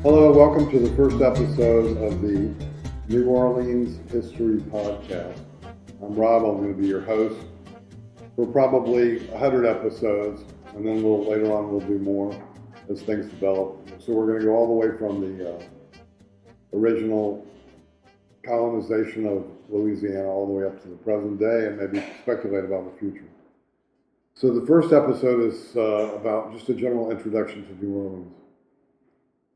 Hello, welcome to the first episode of the New Orleans History Podcast. I'm Rob, I'm going to be your host for probably 100 episodes, and then later on we'll do more as things develop. So we're going to go all the way from the original colonization of Louisiana all the way up to the present day and maybe speculate about the future. So the first episode is about just a general introduction to New Orleans.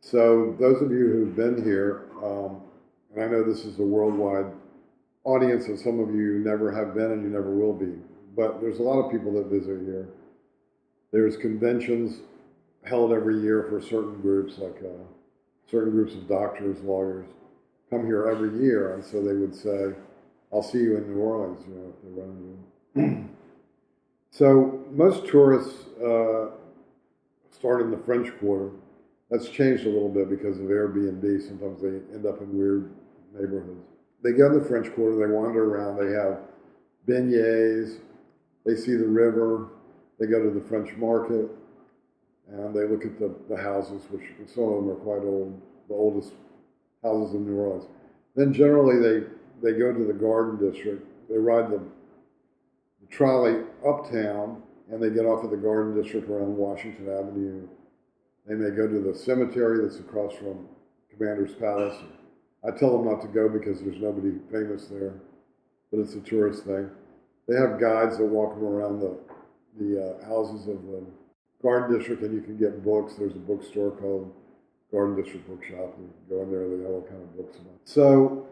So those of you who've been here, and I know this is a worldwide audience, and some of you never have been and you never will be, but there's a lot of people that visit here. There's conventions held every year for certain groups, like certain groups of doctors, lawyers, come here every year, and so they would say, I'll see you in New Orleans, if they run into. So most tourists start in the French Quarter. That's changed a little bit because of Airbnb. Sometimes they end up in weird neighborhoods. They go to the French Quarter, they wander around, they have beignets, they see the river, they go to the French market, and they look at the houses, which some of them are quite old, the oldest houses in New Orleans. Then generally they go to the Garden District, they ride the trolley uptown, and they get off at the Garden District around Washington Avenue. They may go to the cemetery that's across from Commander's Palace. I tell them not to go because there's nobody famous there, but it's a tourist thing. They have guides that walk them around the houses of the Garden District, and you can get books. There's a bookstore called Garden District Bookshop. You can go in there, they have all kind of books about it. So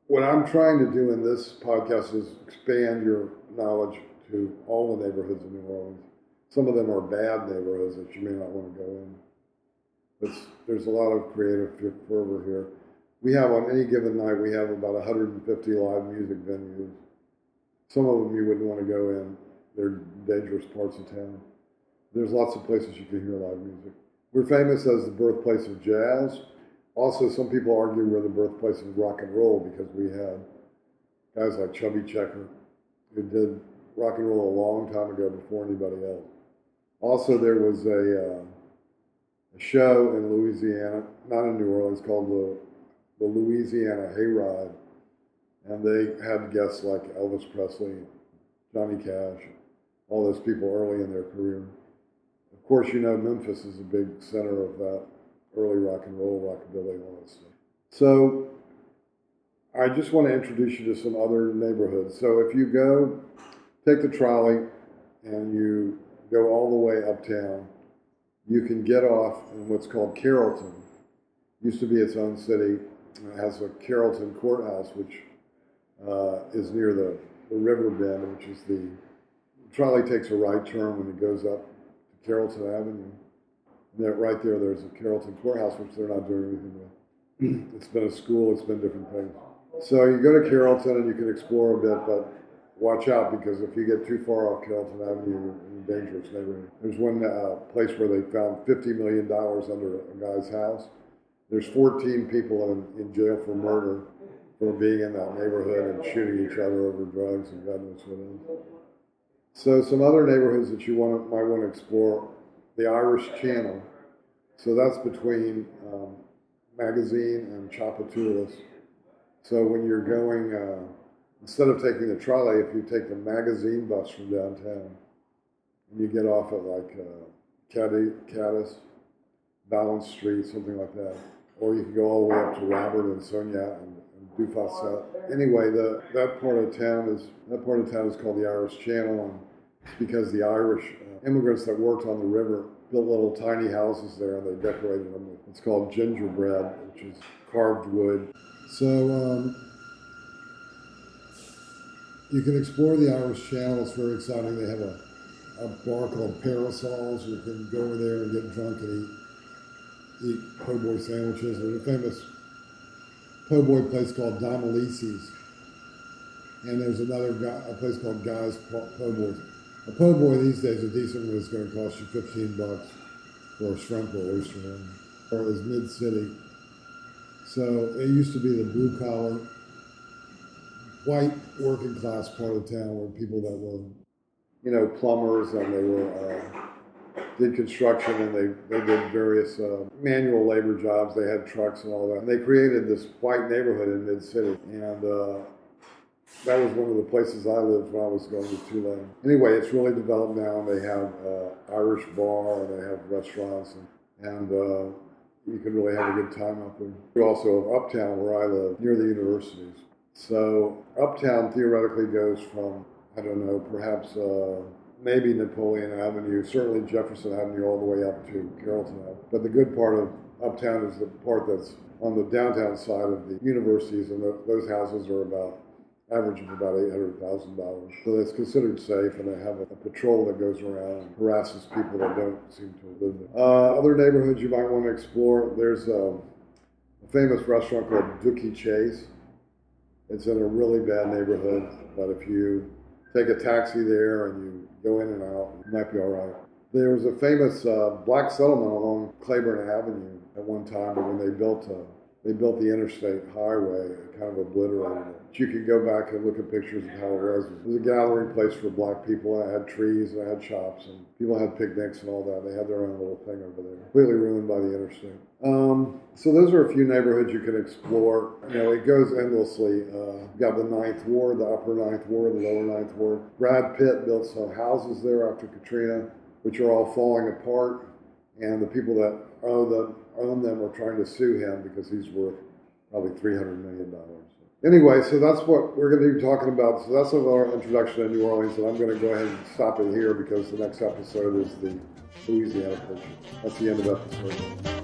what I'm trying to do in this podcast is expand your knowledge to all the neighborhoods of New Orleans. Some of them are bad neighborhoods that you may not want to go in. But there's a lot of creative fervor here. We have, on any given night, we have about 150 live music venues. Some of them you wouldn't want to go in. They're dangerous parts of town. There's lots of places you can hear live music. We're famous as the birthplace of jazz. Also, some people argue we're the birthplace of rock and roll because we had guys like Chubby Checker who did rock and roll a long time ago before anybody else. Also, there was a show in Louisiana, not in New Orleans, called the Louisiana Hayride, and they had guests like Elvis Presley, Johnny Cash, all those people early in their career. Of course, Memphis is a big center of that early rock and roll, rockabilly, and all that stuff. So I just want to introduce you to some other neighborhoods. So if you go, take the trolley, and you go all the way uptown, you can get off in what's called Carrollton. It used to be its own city. It has a Carrollton courthouse, which is near the river bend, which is the trolley takes a right turn when it goes up to Carrollton Avenue. And right there, there's a Carrollton courthouse, which they're not doing anything with. It's been a school, it's been different things. So you go to Carrollton and you can explore a bit, but watch out, because if you get too far off Carrollton Avenue, you're in a dangerous neighborhood. There's one place where they found $50 million under a guy's house. There's 14 people in jail for murder for being in that neighborhood and shooting each other over drugs and God knows what else. So some other neighborhoods that you might want to explore, the Irish Channel. So that's between Magazine and Tchoupitoulas. So when you're going, instead of taking the trolley, if you take the Magazine bus from downtown, and you get off at like Cadiz, Balance Street, something like that, or you can go all the way up to Robert and Sonia and Dufasset. Anyway, that part of town is called the Irish Channel, and it's because the Irish immigrants that worked on the river built little tiny houses there, and they decorated them with what's called gingerbread, which is carved wood. So you can explore the Irish Channel. It's very exciting. They have a bar called Parasols. You can go over there and get drunk and eat po' boy sandwiches. There's a famous po' boy place called Domalices. And there's a place called Guy's Po' Boys. A po' boy these days, a decent one, is going to cost you $15 for a shrimp or oyster ring. Or is mid-city. So it used to be the blue-collar, white working-class part of town where people that were, plumbers, and they were did construction and they did various manual labor jobs. They had trucks and all that. And they created this white neighborhood in Mid-City. And that was one of the places I lived when I was going to Tulane. Anyway, it's really developed now. They have Irish bar and they have restaurants and you can really have a good time up there. We also have Uptown, where I live, near the universities. So Uptown theoretically goes from, I don't know, perhaps maybe Napoleon Avenue, certainly Jefferson Avenue, all the way up to Carrollton Avenue. But the good part of Uptown is the part that's on the downtown side of the universities, and those houses are average of about $800,000. So it's considered safe, and they have a patrol that goes around and harasses people that don't seem to live there. Other neighborhoods you might want to explore, there's a famous restaurant called Dooky Chase. It's in a really bad neighborhood, but if you take a taxi there and you go in and out, you might be all right. There was a famous black settlement along Claiborne Avenue at one time, but when they built the interstate highway, it kind of obliterated it. But you could go back and look at pictures of how it was. It was a gathering place for black people. It had trees, and it had shops, and people had picnics and all that. They had their own little thing over there. Completely ruined by the interstate. So those are a few neighborhoods you can explore. It goes endlessly. You've got the Ninth Ward, the Upper Ninth Ward, the Lower Ninth Ward. Brad Pitt built some houses there after Katrina, which are all falling apart, and the people that own them are trying to sue him because he's worth probably $300 million. Anyway, so that's what we're going to be talking about. So that's our introduction to New Orleans, and I'm going to go ahead and stop it here because the next episode is the Louisiana picture. That's the end of episode 1.